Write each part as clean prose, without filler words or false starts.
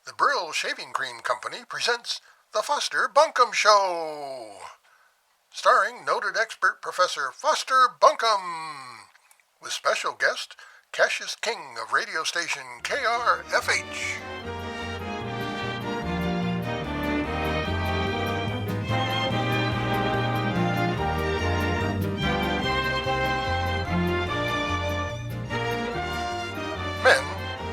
The Brill Shaving Cream Company presents The Foster Bunkham Show, starring noted expert Professor Foster Bunkham, with special guest Cassius King of radio station KRFH. Men,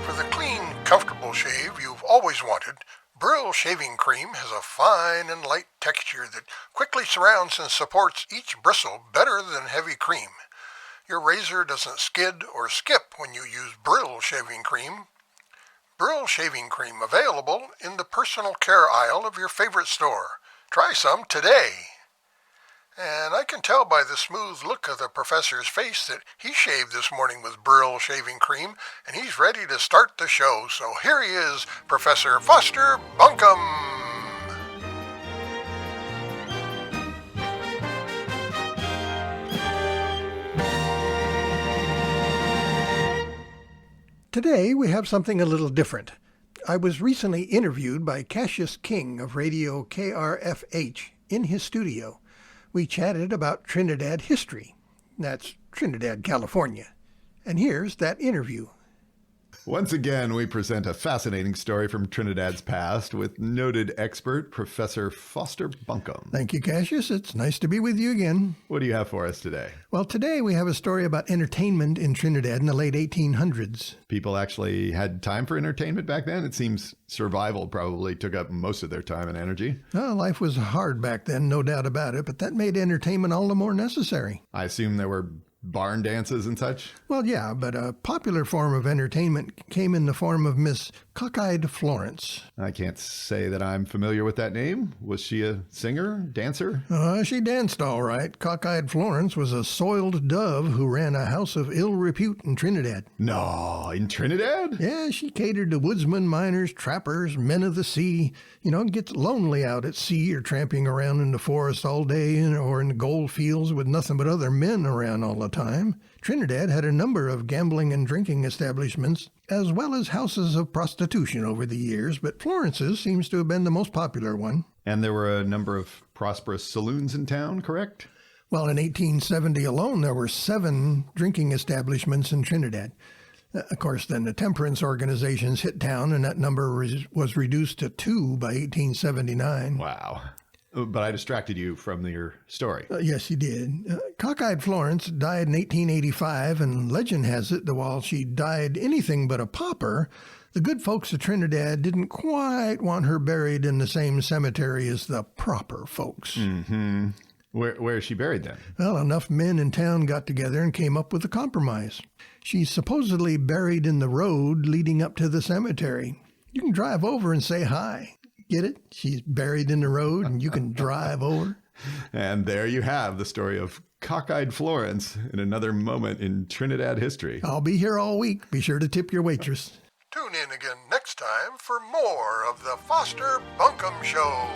for the clean, comfortable shave you've always wanted, Brill Shaving Cream has a fine and light texture that quickly surrounds and supports each bristle better than heavy cream. Your razor doesn't skid or skip when you use Brill Shaving Cream. Brill Shaving Cream available in the personal care aisle of your favorite store. Try some today. And I can tell by the smooth look of the professor's face that he shaved this morning with Brill Shaving Cream, and he's ready to start the show. So here he is, Professor Foster Bunkham. Today we have something a little different. I was recently interviewed by Cassius King of radio KRFH in his studio. We chatted about Trinidad history. That's Trinidad, California. And here's that interview. Once again, we present a fascinating story from Trinidad's past with noted expert Professor Foster Bunkham. Thank you, Cassius. It's nice to be with you again. What do you have for us today? Well, today we have a story about entertainment in Trinidad in the late 1800s. People actually had time for entertainment back then? It seems survival probably took up most of their time and energy. Well, life was hard back then, no doubt about it, but that made entertainment all the more necessary. I assume there were barn dances and such? Well, yeah, but a popular form of entertainment came in the form of Miss Cockeyed Florence. I can't say that I'm familiar with that name. Was she a singer, dancer? She danced all right. Cockeyed Florence was a soiled dove who ran a house of ill repute in Trinidad. No, in Trinidad? Yeah, she catered to woodsmen, miners, trappers, men of the sea. You know, it gets lonely out at sea or tramping around in the forest all day or in the gold fields with nothing but other men around all the time. Trinidad had a number of gambling and drinking establishments, as well as houses of prostitution over the years, but Florence's seems to have been the most popular one. And there were a number of prosperous saloons in town, correct? Well, in 1870 alone, there were 7 drinking establishments in Trinidad. Of course, then the temperance organizations hit town, and that number was reduced to 2 by 1879. Wow. But I distracted you from your story. Yes, you did. Cockeyed Florence died in 1885, and legend has it that while she died anything but a pauper, the good folks of Trinidad didn't quite want her buried in the same cemetery as the proper folks. Mm-hmm. Where is she buried then? Well, enough men in town got together and came up with a compromise. She's supposedly buried in the road leading up to the cemetery. You can drive over and say hi. Get it? She's buried in the road and you can drive over. And there you have the story of Cockeyed Florence in another moment in Trinidad history. I'll be here all week. Be sure to tip your waitress. Tune in again next time for more of the Foster Bunkham Show.